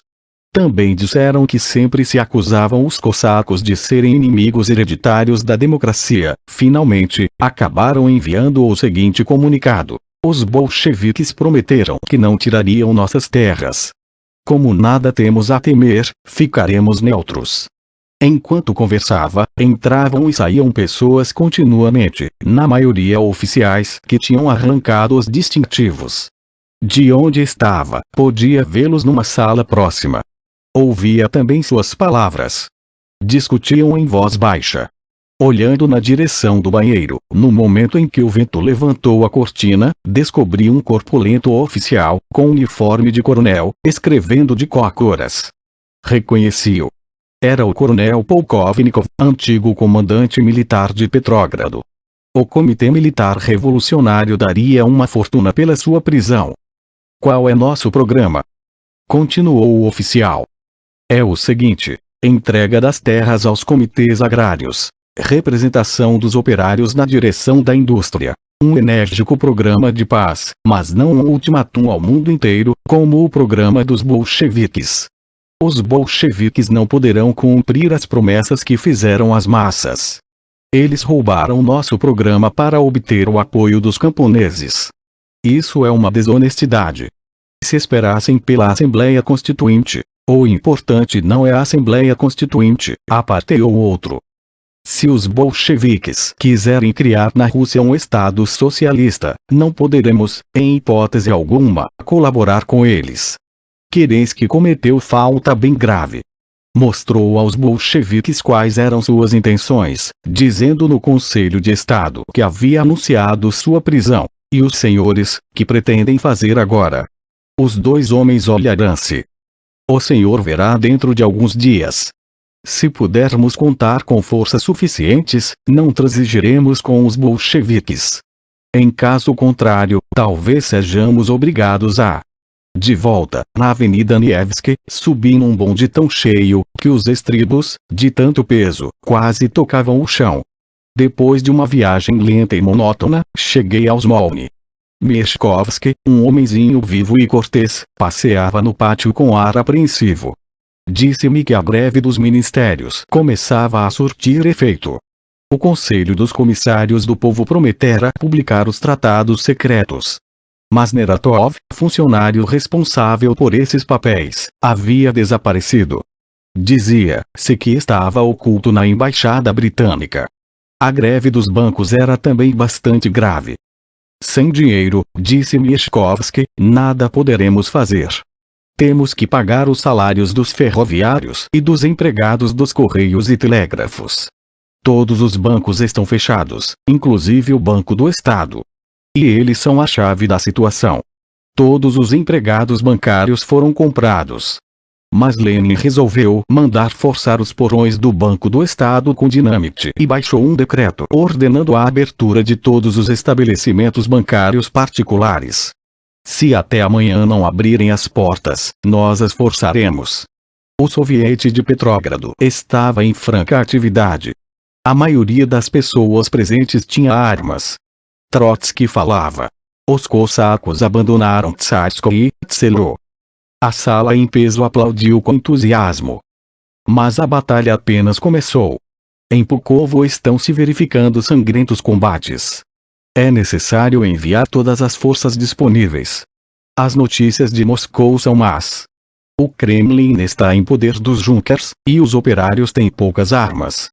Também disseram que sempre se acusavam os cossacos de serem inimigos hereditários da democracia. Finalmente, acabaram enviando o seguinte comunicado: os bolcheviques prometeram que não tirariam nossas terras. Como nada temos a temer, ficaremos neutros. Enquanto conversava, entravam e saíam pessoas continuamente, na maioria oficiais que tinham arrancado os distintivos. De onde estava, podia vê-los numa sala próxima. Ouvia também suas palavras. Discutiam em voz baixa. Olhando na direção do banheiro, no momento em que o vento levantou a cortina, descobri um corpulento oficial, com uniforme de coronel, escrevendo de cócoras. Reconheci-o. Era o coronel Polkovnikov, antigo comandante militar de Petrógrado. O Comitê Militar Revolucionário daria uma fortuna pela sua prisão. Qual é nosso programa? Continuou o oficial. É o seguinte: entrega das terras aos comitês agrários, representação dos operários na direção da indústria, um enérgico programa de paz, mas não um ultimátum ao mundo inteiro, como o programa dos bolcheviques. Os bolcheviques não poderão cumprir as promessas que fizeram às massas. Eles roubaram nosso programa para obter o apoio dos camponeses. Isso é uma desonestidade. Se esperassem pela Assembleia Constituinte, o importante não é a Assembleia Constituinte, apartei o outro. Se os bolcheviques quiserem criar na Rússia um Estado socialista, não poderemos, em hipótese alguma, colaborar com eles. Kerensky cometeu falta bem grave. Mostrou aos bolcheviques quais eram suas intenções, dizendo no Conselho de Estado que havia anunciado sua prisão. E os senhores, que pretendem fazer agora? Os dois homens olharam-se. O senhor verá dentro de alguns dias. Se pudermos contar com forças suficientes, não transigiremos com os bolcheviques. Em caso contrário, talvez sejamos obrigados a... De volta, na Avenida Nevsky, subi num bonde tão cheio, que os estribos, de tanto peso, quase tocavam o chão. Depois de uma viagem lenta e monótona, cheguei ao Smolny. Meshkovsky, um homenzinho vivo e cortês, passeava no pátio com ar apreensivo. Disse-me que a greve dos ministérios começava a surtir efeito. O Conselho dos Comissários do Povo prometera publicar os tratados secretos. Mas Neratov, funcionário responsável por esses papéis, havia desaparecido. Dizia-se que estava oculto na embaixada britânica. A greve dos bancos era também bastante grave. Sem dinheiro, disse Meshkovsky, nada poderemos fazer. Temos que pagar os salários dos ferroviários e dos empregados dos correios e telégrafos. Todos os bancos estão fechados, inclusive o Banco do Estado. E eles são a chave da situação. Todos os empregados bancários foram comprados. Mas Lenin resolveu mandar forçar os porões do Banco do Estado com dinamite e baixou um decreto ordenando a abertura de todos os estabelecimentos bancários particulares. Se até amanhã não abrirem as portas, nós as forçaremos. O soviete de Petrógrado estava em franca atividade. A maioria das pessoas presentes tinha armas. Trotsky falava. Os cossacos abandonaram Tsarskoye Selo. A sala em peso aplaudiu com entusiasmo. Mas a batalha apenas começou. Em Pulkovo estão se verificando sangrentos combates. É necessário enviar todas as forças disponíveis. As notícias de Moscou são más. O Kremlin está em poder dos Junkers, e os operários têm poucas armas.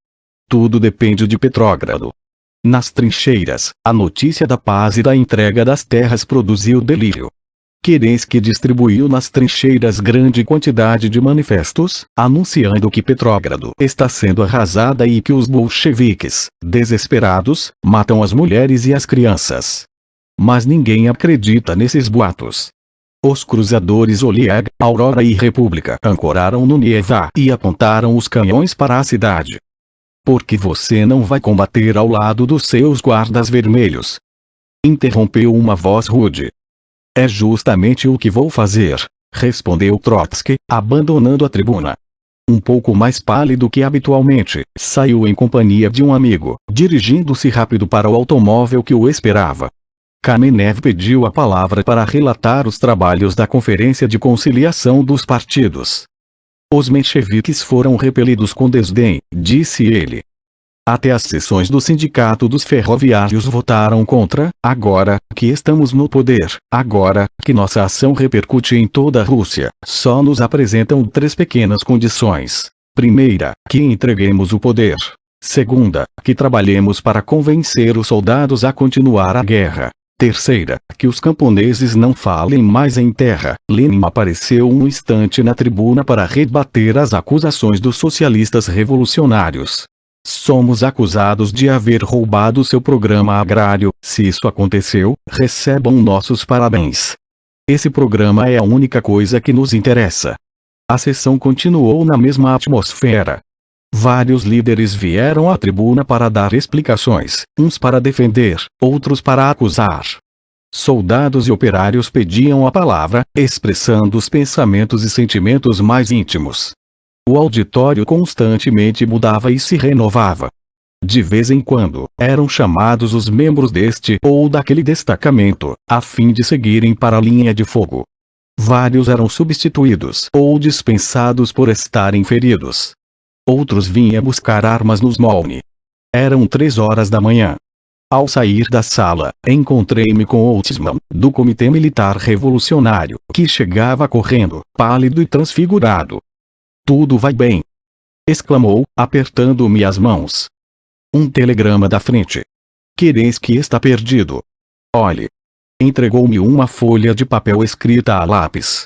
Tudo depende de Petrógrado. Nas trincheiras, a notícia da paz e da entrega das terras produziu delírio. Kerensky distribuiu nas trincheiras grande quantidade de manifestos, anunciando que Petrógrado está sendo arrasada e que os bolcheviques, desesperados, matam as mulheres e as crianças. Mas ninguém acredita nesses boatos. Os cruzadores Oleg, Aurora e República ancoraram no Nieva e apontaram os canhões para a cidade. Por que você não vai combater ao lado dos seus guardas vermelhos? Interrompeu uma voz rude. É justamente o que vou fazer, respondeu Trotsky, abandonando a tribuna. Um pouco mais pálido que habitualmente, saiu em companhia de um amigo, dirigindo-se rápido para o automóvel que o esperava. Kamenev pediu a palavra para relatar os trabalhos da Conferência de Conciliação dos Partidos. Os mencheviques foram repelidos com desdém, disse ele. Até as seções do Sindicato dos Ferroviários votaram contra. Agora que estamos no poder, agora que nossa ação repercute em toda a Rússia, só nos apresentam 3 pequenas condições. Primeira, que entreguemos o poder. Segunda, que trabalhemos para convencer os soldados a continuar a guerra. Terceira, que os camponeses não falem mais em terra. Lenin apareceu um instante na tribuna para rebater as acusações dos socialistas revolucionários. Somos acusados de haver roubado seu programa agrário. Se isso aconteceu, recebam nossos parabéns. Esse programa é a única coisa que nos interessa. A sessão continuou na mesma atmosfera. Vários líderes vieram à tribuna para dar explicações, uns para defender, outros para acusar. Soldados e operários pediam a palavra, expressando os pensamentos e sentimentos mais íntimos. O auditório constantemente mudava e se renovava. De vez em quando, eram chamados os membros deste ou daquele destacamento, a fim de seguirem para a linha de fogo. Vários eram substituídos ou dispensados por estarem feridos. Outros vinham buscar armas no Smolny. Eram 3 horas da manhã. Ao sair da sala, encontrei-me com Oltmann, do Comitê Militar Revolucionário, que chegava correndo, pálido e transfigurado. Tudo vai bem! Exclamou, apertando-me as mãos. Um telegrama da frente. Kerensky está perdido. Olhe. Entregou-me uma folha de papel escrita a lápis.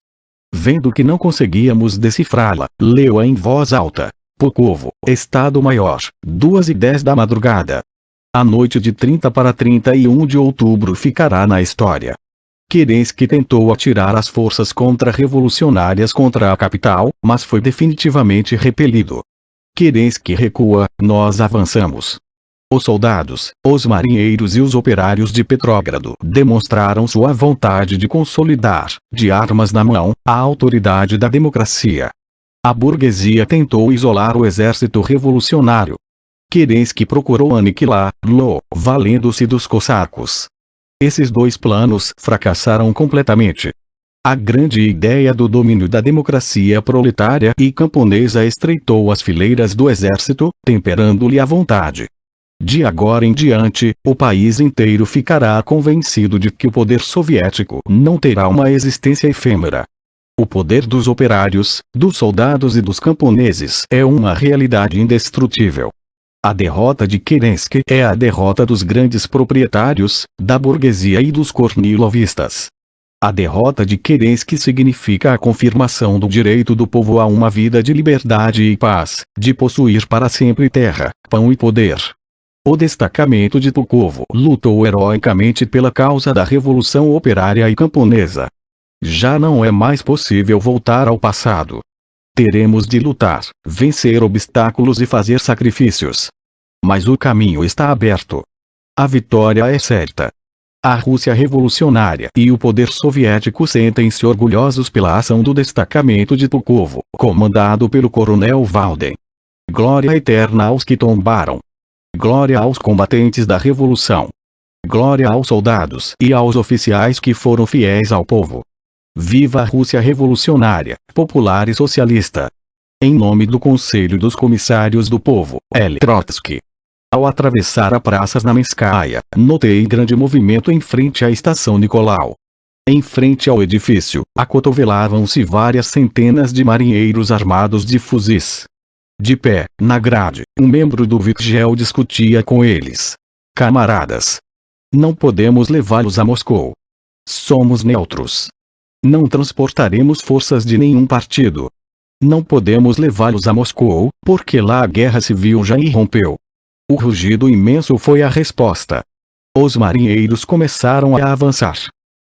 Vendo que não conseguíamos decifrá-la, leu-a em voz alta. Pulkovo, Estado-Maior, 2h10 da madrugada. A noite de 30 para 31 de outubro ficará na história. Kerensky tentou atirar as forças contra-revolucionárias contra a capital, mas foi definitivamente repelido. Kerensky recua, nós avançamos. Os soldados, os marinheiros e os operários de Petrógrado demonstraram sua vontade de consolidar, de armas na mão, a autoridade da democracia. A burguesia tentou isolar o exército revolucionário. Kerensky procurou aniquilá-lo, valendo-se dos cossacos. Esses 2 planos fracassaram completamente. A grande ideia do domínio da democracia proletária e camponesa estreitou as fileiras do exército, temperando-lhe a vontade. De agora em diante, o país inteiro ficará convencido de que o poder soviético não terá uma existência efêmera. O poder dos operários, dos soldados e dos camponeses é uma realidade indestrutível. A derrota de Kerensky é a derrota dos grandes proprietários, da burguesia e dos kornilovistas. A derrota de Kerensky significa a confirmação do direito do povo a uma vida de liberdade e paz, de possuir para sempre terra, pão e poder. O destacamento de Pulkovo lutou heroicamente pela causa da revolução operária e camponesa. Já não é mais possível voltar ao passado. Teremos de lutar, vencer obstáculos e fazer sacrifícios. Mas o caminho está aberto. A vitória é certa. A Rússia revolucionária e o poder soviético sentem-se orgulhosos pela ação do destacamento de Pulkovo, comandado pelo coronel Walden. Glória eterna aos que tombaram. Glória aos combatentes da revolução. Glória aos soldados e aos oficiais que foram fiéis ao povo. Viva a Rússia revolucionária, popular e socialista. Em nome do Conselho dos Comissários do Povo, L. Trotsky. Ao atravessar a Praça Znamenskaya, notei grande movimento em frente à estação Nicolau. Em frente ao edifício, acotovelavam-se várias centenas de marinheiros armados de fuzis. De pé, na grade, um membro do Vikgel discutia com eles. Camaradas, não podemos levá-los a Moscou. Somos neutros. Não transportaremos forças de nenhum partido. Não podemos levá-los a Moscou, porque lá a guerra civil já irrompeu. O rugido imenso foi a resposta. Os marinheiros começaram a avançar.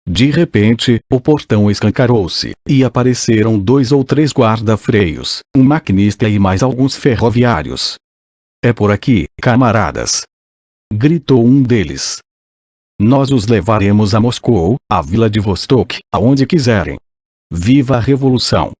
De repente, o portão escancarou-se, e apareceram 2 ou 3 guarda-freios, um maquinista e mais alguns ferroviários. É por aqui, camaradas! Gritou um deles. Nós os levaremos a Moscou, a Vladivostok, aonde quiserem. Viva a Revolução!